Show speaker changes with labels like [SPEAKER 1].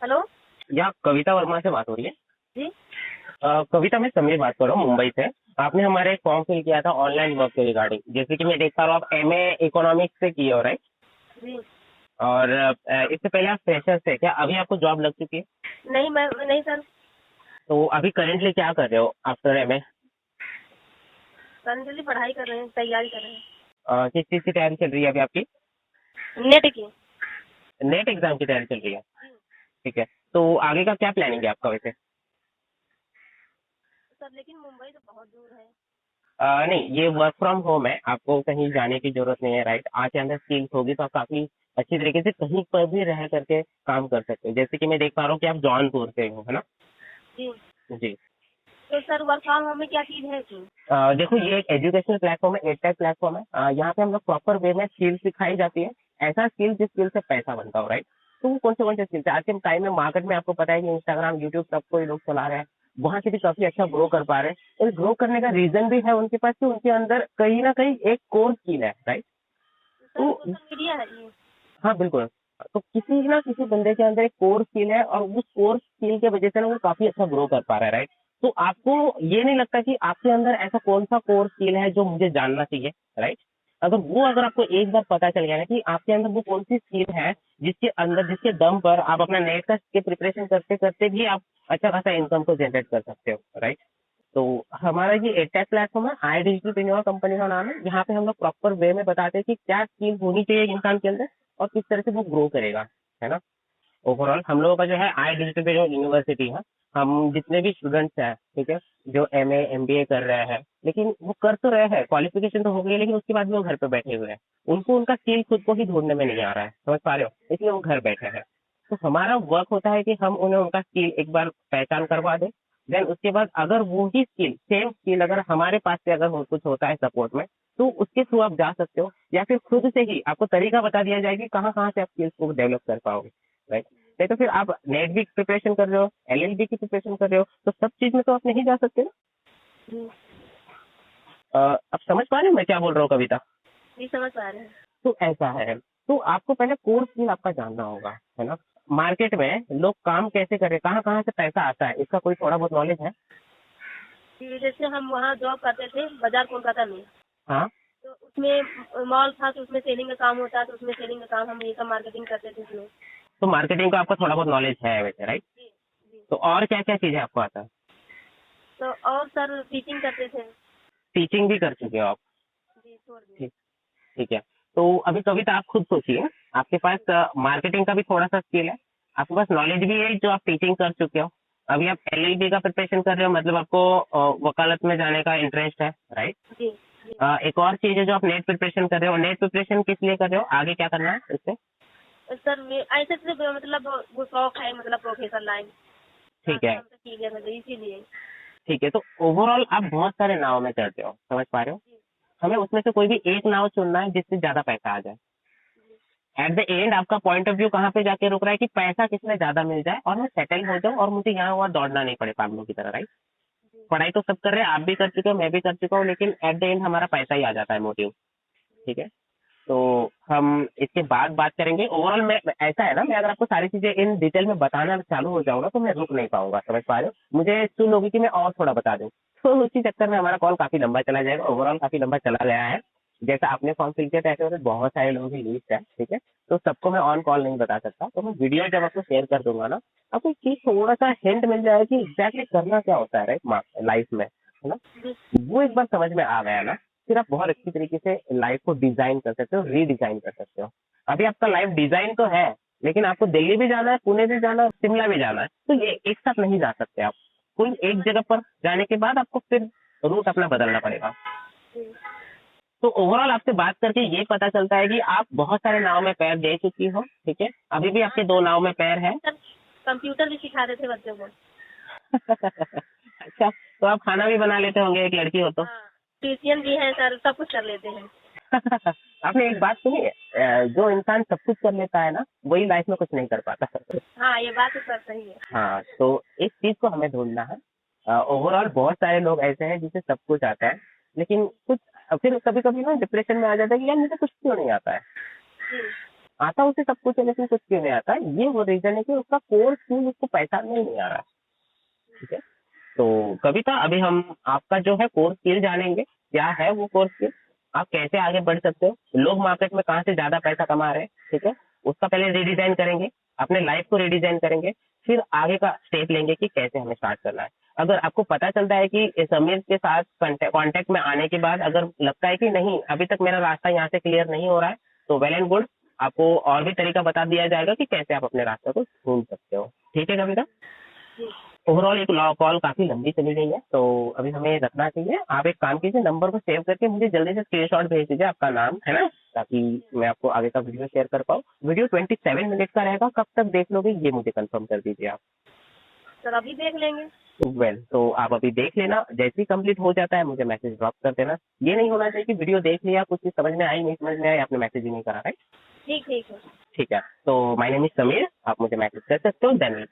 [SPEAKER 1] Hello.
[SPEAKER 2] या कविता वर्मा से बात हो रही है?
[SPEAKER 1] जी।
[SPEAKER 2] कविता, मैं समीर बात कर रहा हूँ मुंबई से। आपने हमारे एक फॉर्म फिल किया था ऑनलाइन वर्क के रिगार्डिंग, जैसे कि मैं देख पा रहा हूँ आप एमए इकोनॉमिक्स से किए हो, राइट?
[SPEAKER 1] जी।
[SPEAKER 2] और इससे पहले आप फ्रेशर थे क्या? अभी आपको जॉब लग चुकी है?
[SPEAKER 1] नहीं, मैं नहीं सर।
[SPEAKER 2] तो अभी करेंटली क्या कर रहे हो आफ्टर एमए?
[SPEAKER 1] करंटली पढ़ाई कर रहे हैं, तैयारी कर रहे हैं।
[SPEAKER 2] किस चीज़ की तैयारी चल रही है अभी आपकी?
[SPEAKER 1] नेट की।
[SPEAKER 2] नेट एग्जाम की तैयारी चल रही है? ठीक है। तो आगे का क्या प्लानिंग है आपका वैसे?
[SPEAKER 1] सर लेकिन मुंबई तो बहुत दूर है।
[SPEAKER 2] नहीं, ये वर्क फ्रॉम होम है, आपको कहीं जाने की जरूरत नहीं है, राइट? आपके अंदर स्किल्स होगी तो आप काफी अच्छी तरीके से कहीं पर भी रह करके काम कर सकते हो। जैसे कि मैं देख पा रहा हूँ कि आप जौनपुर से हो, है ना?
[SPEAKER 1] जी।
[SPEAKER 2] जी।
[SPEAKER 1] तो सर वर्क फ्रॉम होम में क्या चीज़ है जी?
[SPEAKER 2] देखो, ये एक एजुकेशनल प्लेटफॉर्म है, एडटेक प्लेटफॉर्म है। यहाँ पे हम लोग प्रॉपर वे में स्किल्स सिखाई जाती है। ऐसा स्किल जिस स्किल से पैसा बनता हो, राइट? तो वो कौन से स्किल्स है? आज के टाइम में मार्केट में आपको पता है कि इंस्टाग्राम, यूट्यूब सब कोई लोग चला रहे हैं, वहाँ से भी काफी अच्छा ग्रो कर पा रहे हैं। और ग्रो करने का रीजन भी है उनके पास कि उनके अंदर कहीं ना कहीं एक कोर स्किल है, राइट?
[SPEAKER 1] सर
[SPEAKER 2] तो
[SPEAKER 1] सोशल मीडिया है ये।
[SPEAKER 2] हाँ, बिल्कुल। तो किसी ना किसी बंदे के अंदर एक कोर स्किल है और उस कोर स्किल की वजह से ना वो काफी अच्छा ग्रो कर पा रहा है, राइट? तो आपको ये नहीं लगता कि आपके अंदर ऐसा कौन सा कोर स्किल है जो मुझे जानना चाहिए, राइट? अगर आपको एक बार पता चल गया ना कि आपके अंदर वो कौन सी स्किल है जिसके अंदर, जिसके दम पर आप अपना नेट का के प्रिपरेशन करते करते भी आप अच्छा खासा इनकम को जनरेट कर सकते हो, राइट? तो हमारा ये एडटेक प्लेटफॉर्म है, आई डिजिटल कंपनी का नाम है। यहाँ पे हम लोग प्रॉपर वे में बताते हैं कि क्या स्किल होनी चाहिए एक इंसान के अंदर और किस तरह से वो ग्रो करेगा, है ना? ओवरऑल हम लोगों का जो है आई डिजिटल जो यूनिवर्सिटी है, हम जितने भी स्टूडेंट्स हैं, ठीक है, जो एमए एमबीए कर रहे हैं, लेकिन वो कर तो रहे हैं, क्वालिफिकेशन तो हो गई, लेकिन उसके बाद भी वो घर पे बैठे हुए हैं। उनको उनका स्किल खुद को ही ढूंढने में नहीं आ रहा है, समझ पा रहे हो? इसलिए वो घर बैठे हैं। तो हमारा वर्क होता है कि हम उन्हें उनका स्किल एक बार पहचान करवा दें। देन उसके बाद अगर वो ही स्किल, सेम स्किल अगर हमारे पास से अगर कुछ होता है सपोर्ट में, तो उसके थ्रू आप जा सकते हो, या फिर खुद से ही आपको तरीका बता दिया जाएगा कि कहाँ कहाँ से आप स्किल्स को डेवलप कर पाओगे, राइट? नहीं तो फिर आप नेट भी प्रिपरेशन कर रहे हो, एलएलबी की प्रिपरेशन कर रहे हो, तो सब चीज में तो आप नहीं जा सकते ना।
[SPEAKER 1] जी।
[SPEAKER 2] आप समझ पा रहे हो मैं क्या बोल रहा हूँ, कविता?
[SPEAKER 1] जी समझ पा रहे हैं।
[SPEAKER 2] तो ऐसा है। तो आपको पहले कोर स्किल आपका जानना होगा, है ना? मार्केट में लोग काम कैसे कर रहे हैं, कहाँ कहाँ से पैसा आता है, इसका कोई थोड़ा बहुत नॉलेज है?
[SPEAKER 1] जी, जैसे हम वहाँ जॉब करते थे बाजार कोलकाता में।
[SPEAKER 2] हाँ।
[SPEAKER 1] तो उसमें मॉल था, तो उसमें सेलिंग का काम होता है, तो उसमें सेलिंग का काम हम ये सब मार्केटिंग करते थे उसमें।
[SPEAKER 2] तो मार्केटिंग का आपको थोड़ा बहुत नॉलेज है वैसे, राइट?
[SPEAKER 1] जी। जी।
[SPEAKER 2] तो और क्या क्या चीजें आपको आता है?
[SPEAKER 1] तो और सर टीचिंग करते थे।
[SPEAKER 2] टीचिंग भी कर चुके हो आप?
[SPEAKER 1] जी छोड़ दिए।
[SPEAKER 2] ठीक। ठीक है। तो अभी कविता आप खुद सोचिए, आपके पास मार्केटिंग का भी थोड़ा सा स्किल है, आपके पास नॉलेज भी है जो आप टीचिंग कर चुके हो, अभी आप एलएलबी का प्रिपरेशन कर रहे हो, मतलब आपको वकालत में जाने का इंटरेस्ट है, राइट?
[SPEAKER 1] जी। जी।
[SPEAKER 2] एक और चीज है जो आप नेट प्रिपरेशन कर रहे हो, नेट प्रिपरेशन किस लिए कर रहे हो, आगे क्या करना है इससे?
[SPEAKER 1] सर ऐसे तो मतलब वो शौक है, मतलब प्रोफेसर लाइन।
[SPEAKER 2] ठीक है।
[SPEAKER 1] हम तो ठीक है मतलब इसीलिए।
[SPEAKER 2] ठीक है, तो ओवरऑल आप बहुत सारे नाव में चढ़ते हो, समझ पा रहे हो?
[SPEAKER 1] जी।
[SPEAKER 2] हमें उसमें से कोई भी एक नाव चुनना है जिससे ज्यादा पैसा आ जाए। एट द एंड आपका पॉइंट ऑफ व्यू कहाँ पे जाके रुक रहा है कि पैसा किसमें ज्यादा मिल जाए और मैं सेटल हो जाऊं और मुझे यहाँ वहाँ दौड़ना नहीं पड़े पागलों की तरह, राइट? पढ़ाई तो सब कर रहे हैं, आप भी कर चुके हो, मैं भी कर चुका हूँ, लेकिन एट द एंड हमारा पैसा ही आ जाता है मोटिव, ठीक है? तो हम इसके बाद बात करेंगे ओवरऑल। मैं ऐसा है ना, मैं अगर आपको सारी चीजें इन डिटेल में बताना चालू हो जाऊंगा तो मैं रुक नहीं पाऊंगा, समझ पा रहे हो? मुझे सुन होगी कि मैं और थोड़ा बता दूं, तो उसी चक्कर में हमारा कॉल काफी लंबा चला जाएगा, ओवरऑल काफी लंबा चला गया है। जैसा आपने फॉर्म फिल किया था ऐसे वैसे बहुत सारे लोगों की लिस्ट है, ठीक है? तो सबको मैं ऑन कॉल नहीं बता सकता, तो मैं वीडियो जब आपको शेयर कर दूंगा ना, आपको एक चीज थोड़ा सा हिंट मिल जाएगा कि एग्जैक्टली करना क्या होता है, राइट, लाइफ में, है ना? वो एक बार समझ में आ गया ना, फिर आप बहुत अच्छी तरीके से लाइफ को डिजाइन कर सकते हो, रीडिजाइन कर सकते हो। अभी आपका लाइफ डिजाइन तो है, लेकिन आपको दिल्ली भी जाना है, पुणे भी जाना है, शिमला भी जाना है, तो ये एक साथ नहीं जा सकते आप। कोई एक जगह पर जाने के बाद आपको फिर रूट अपना बदलना पड़ेगा। तो ओवरऑल आपसे बात करके ये पता चलता है कि आप बहुत सारे नाव में पैर दे चुकी हो, ठीक है? अभी भी आपके दो नाव में पैर है।
[SPEAKER 1] सर कंप्यूटर भी सिखा रहे थे बच्चों को।
[SPEAKER 2] अच्छा, तो आप खाना भी बना लेते होंगे, एक लड़की हो तो।
[SPEAKER 1] हाँ, ट्यूशन भी है सर, सब कुछ कर लेते हैं।
[SPEAKER 2] आपने एक बात सुनी है, जो इंसान सब कुछ कर लेता है ना, वही लाइफ में कुछ नहीं कर पाता।
[SPEAKER 1] हाँ ये बात तो सर सही है।
[SPEAKER 2] हाँ, तो इस चीज को हमें ढूंढना है। ओवरऑल बहुत सारे लोग ऐसे हैं जिसे सब कुछ आता है, लेकिन कुछ फिर कभी कभी ना डिप्रेशन में आ जाता है कि यार मुझे कुछ क्यों नहीं आता है।
[SPEAKER 1] जी।
[SPEAKER 2] आता उसे सब कुछ है लेकिन कुछ क्यों नहीं आता, ये वो रीजन है कि उसका कोर स्किल उसको पहचानने नहीं आ रहा। ठीक है, तो कविता अभी हम आपका जो है कोर स्किल जानेंगे, क्या है वो कोर स्किल, आप कैसे आगे बढ़ सकते हो, लोग मार्केट में कहाँ से ज्यादा पैसा कमा रहे हैं। ठीक है, उसका पहले रिडिजाइन करेंगे, अपने लाइफ को रिडिजाइन करेंगे, फिर आगे का स्टेप लेंगे कि कैसे हमें स्टार्ट करना है। अगर आपको पता चलता है कि समीर के साथ कांटेक्ट में आने के बाद अगर लगता है कि नहीं अभी तक मेरा रास्ता यहाँ से क्लियर नहीं हो रहा है, तो वेल एंड गुड, आपको और भी तरीका बता दिया जाएगा कि कैसे आप अपने रास्ते को ढूंढ सकते हो। ठीक है कविता,
[SPEAKER 1] जी।
[SPEAKER 2] ओवरऑल एक कॉल काफी लंबी चली गई है, तो अभी हमें रखना चाहिए। आप एक काम कीजिए, नंबर को सेव करके मुझे जल्दी से स्क्रीनशॉट भेज दीजिए, आपका नाम है ना, ताकि मैं आपको आगे का वीडियो शेयर कर पाऊँ। वीडियो 27 मिनट का रहेगा, कब तक देख लोगे ये मुझे कंफर्म कर दीजिए आप।
[SPEAKER 1] सर अभी देख लेंगे।
[SPEAKER 2] वेल तो आप अभी देख लेना, जैसे ही कंप्लीट हो जाता है मुझे मैसेज ड्रॉप कर देना। ये नहीं होना चाहिए कि वीडियो देख लिया, कुछ चीज समझ में आई, नहीं समझ में आई, आपने मैसेज ही नहीं करा, राइट।
[SPEAKER 1] ठीक ठीक है।
[SPEAKER 2] ठीक है, तो माय नेम इज समीर, आप मुझे मैसेज कर सकते हो, देन